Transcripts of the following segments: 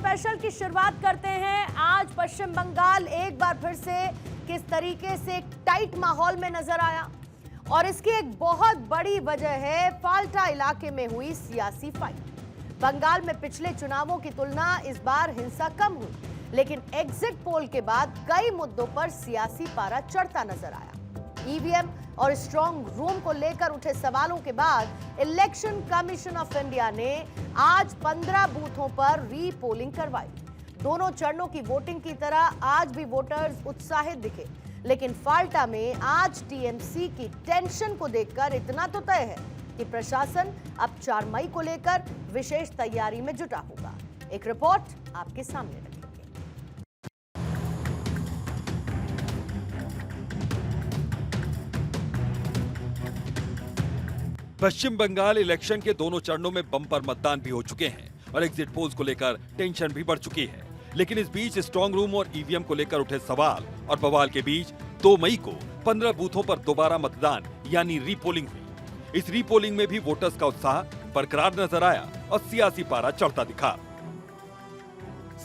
Special की शुरुआत करते हैं। आज पश्चिम बंगाल एक बार फिर से किस तरीके से एक टाइट माहौल में नजर आया और इसकी एक बहुत बड़ी वजह है फाल्टा इलाके में हुई सियासी फाइट। बंगाल में पिछले चुनावों की तुलना इस बार हिंसा कम हुई, लेकिन एग्जिट पोल के बाद कई मुद्दों पर सियासी पारा चढ़ता नजर आया। ईवीएम और स्ट्रांग रूम को लेकर उठे सवालों के बाद इलेक्शन कमीशन ऑफ इंडिया ने आज 15 बूथों पर रीपोलिंग करवाई। दोनों चरणों की वोटिंग की तरह आज भी वोटर्स उत्साहित दिखे, लेकिन फाल्टा में आज टीएमसी की टेंशन को देखकर इतना तो तय है कि प्रशासन अब 4 मई को लेकर विशेष तैयारी में जुटा होगा। एक रिपोर्ट आपके सामने रखेंगे। पश्चिम बंगाल इलेक्शन के दोनों चरणों में बम्पर मतदान भी हो चुके हैं और एग्जिट पोल्स को लेकर टेंशन भी बढ़ चुकी है। लेकिन इस बीच स्ट्रांग रूम और ईवीएम को लेकर उठे सवाल और बवाल के बीच 2 मई को 15 बूथों पर दोबारा मतदान यानी रीपोलिंग हुई। इस रीपोलिंग में भी वोटर्स का उत्साह बरकरार नजर आया और सियासी पारा चढ़ता दिखा।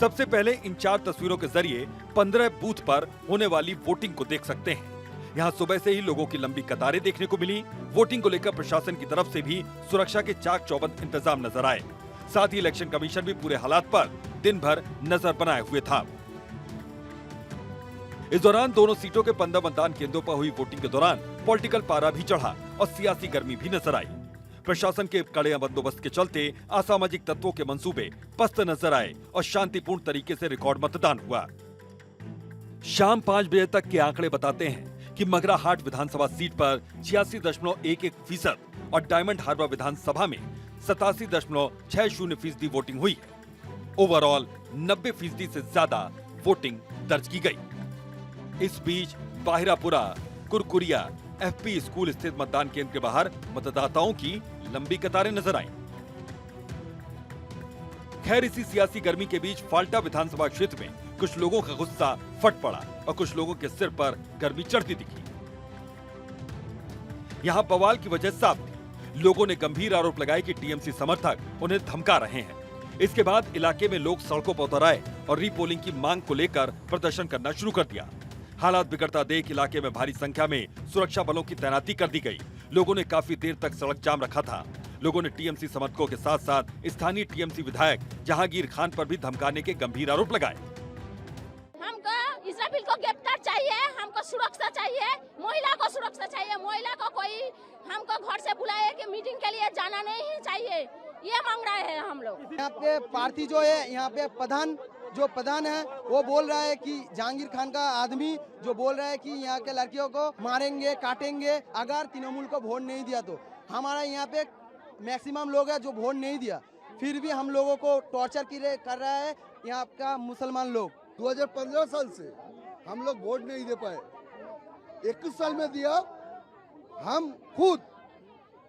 सबसे पहले इन 4 तस्वीरों के जरिए 15 बूथ पर होने वाली वोटिंग को देख सकते हैं। यहाँ सुबह से ही लोगों की लंबी कतारें देखने को मिली। वोटिंग को लेकर प्रशासन की तरफ से भी सुरक्षा के चाक चौबंद इंतजाम नजर आए। साथ ही इलेक्शन कमीशन भी पूरे हालात पर दिन भर नजर बनाए हुए था। इस दौरान दोनों सीटों के 15 मतदान केंद्रों पर हुई वोटिंग के दौरान पॉलिटिकल पारा भी चढ़ा और सियासी गर्मी भी नजर आई। प्रशासन के कड़े बंदोबस्त के चलते असामाजिक तत्वों के मंसूबे पस्त नजर आए और शांतिपूर्ण तरीके से रिकॉर्ड मतदान हुआ। शाम 5 बजे तक के आंकड़े बताते हैं कि मगरा हाट विधानसभा सीट पर 86.11% और डायमंड हार्बर विधानसभा में 87.60% वोटिंग हुई है। ओवरऑल 90% से ज्यादा वोटिंग दर्ज की गई। इस बीच बाहिरापुरा कुरकुरिया एफपी स्कूल स्थित मतदान केंद्र के बाहर मतदाताओं की लंबी कतारें नजर आईं। खैर, इसी सियासी गर्मी के बीच फाल्टा विधानसभा क्षेत्र में कुछ लोगों का गुस्सा फट पड़ा और कुछ लोगों के सिर पर गर्मी चढ़ती दिखी। यहां बवाल की वजह साफ थी। लोगों ने गंभीर आरोप लगाए कि टीएमसी समर्थक उन्हें धमका रहे हैं। इसके बाद इलाके में लोग सड़कों पर उतर आए और रीपोलिंग की मांग को लेकर प्रदर्शन करना शुरू कर दिया। हालात बिगड़ता देख इलाके में भारी संख्या में सुरक्षा बलों की तैनाती कर दी गई। लोगों ने काफी देर तक सड़क जाम रखा था। लोगों ने टीएमसी समर्थकों के साथ साथ स्थानीय टीएमसी विधायक जहांगीर खान पर भी धमकाने के गंभीर आरोप लगाए। हमको इस्राफिल को गिरफ्तार चाहिए, हमको सुरक्षा चाहिए, महिला को सुरक्षा चाहिए, महिला को कोई हमको घर से बुलाए कि मीटिंग के लिए जाना नहीं चाहिए, ये मांग रहे हैं हम लोग। यहाँ पे पार्टी जो है, यहाँ पे प्रधान है वो बोल रहा है कि जहांगीर खान का आदमी जो बोल रहा है कि यहाँ के लड़कियों को मारेंगे काटेंगे अगर तृणमूल को वोट नहीं दिया तो। हमारा यहाँ पे मैक्सिमम लोग है जो वोट नहीं दिया, फिर भी हम लोगों को टॉर्चर कर रहा है यहाँ का मुसलमान लोग। 2015 साल से हम लोग वोट नहीं दे पाए, 21 साल में दिया। हम खुद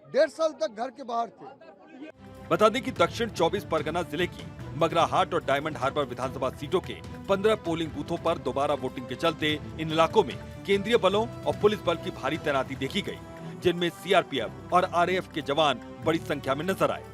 1.5 साल तक घर के बाहर थे। बता दें कि दक्षिण 24 परगना जिले की मगरा हाट और डायमंड हार्बर विधानसभा सीटों के 15 पोलिंग बूथों पर दोबारा वोटिंग के चलते इन इलाकों में केंद्रीय बलों और पुलिस बल की भारी तैनाती देखी गई, जिनमें सीआरपीएफ और आरएएफ के जवान बड़ी संख्या में नजर आए।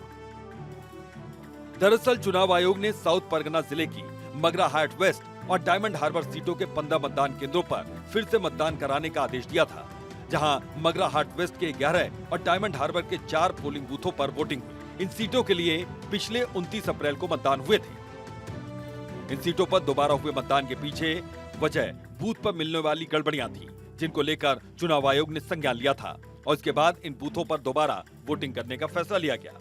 दरअसल चुनाव आयोग ने साउथ परगना जिले की मगरा हाट वेस्ट और डायमंड हार्बर सीटों के 15 मतदान केंद्रों पर फिर से मतदान कराने का आदेश दिया था, जहां मगरा हाट वेस्ट के 11 और डायमंड हार्बर के 4 पोलिंग बूथों पर वोटिंग हुई। इन सीटों के लिए पिछले 29 अप्रैल को मतदान हुए थे। इन सीटों पर दोबारा हुए मतदान के पीछे वजह बूथ पर मिलने वाली गड़बड़ियां थी, जिनको लेकर चुनाव आयोग ने संज्ञान लिया था और इसके बाद इन बूथों पर दोबारा वोटिंग करने का फैसला लिया गया।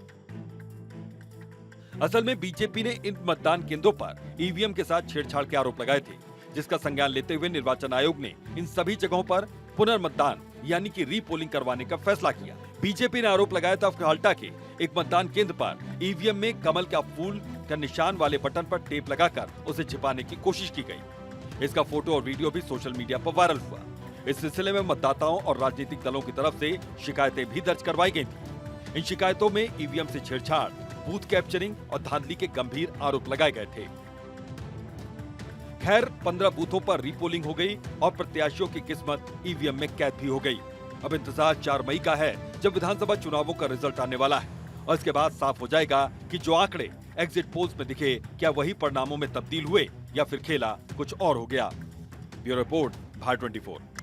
असल में बीजेपी ने इन मतदान केंद्रों पर ईवीएम के साथ छेड़छाड़ के आरोप लगाए थे, जिसका संज्ञान लेते हुए निर्वाचन आयोग ने इन सभी जगहों पर पुनर्मतदान यानी कि रीपोलिंग करवाने का फैसला किया। बीजेपी ने आरोप लगाया था कि फाल्टा के एक मतदान केंद्र पर ईवीएम में कमल का फूल का निशान वाले बटन पर टेप लगाकर उसे छिपाने की कोशिश की गई। इसका फोटो और वीडियो भी सोशल मीडिया पर वायरल हुआ। इस सिलसिले में मतदाताओं और राजनीतिक दलों की तरफ से शिकायतें भी दर्ज करवाई गई थी। इन शिकायतों में ईवीएम से छेड़छाड़, बूथ कैप्चरिंग और धांधली के गंभीर आरोप लगाए गए थे। खैर 15 बूथों पर रीपोलिंग हो गई और प्रत्याशियों की किस्मत ईवीएम में कैद भी हो गई। अब इंतजार 4 मई का है, जब विधानसभा चुनावों का रिजल्ट आने वाला है और इसके बाद साफ हो जाएगा कि जो आंकड़े एग्जिट पोल्स में दिखे क्या वही परिणामों में तब्दील हुए या फिर खेला कुछ और हो गया। Bureau report, Bharat 24।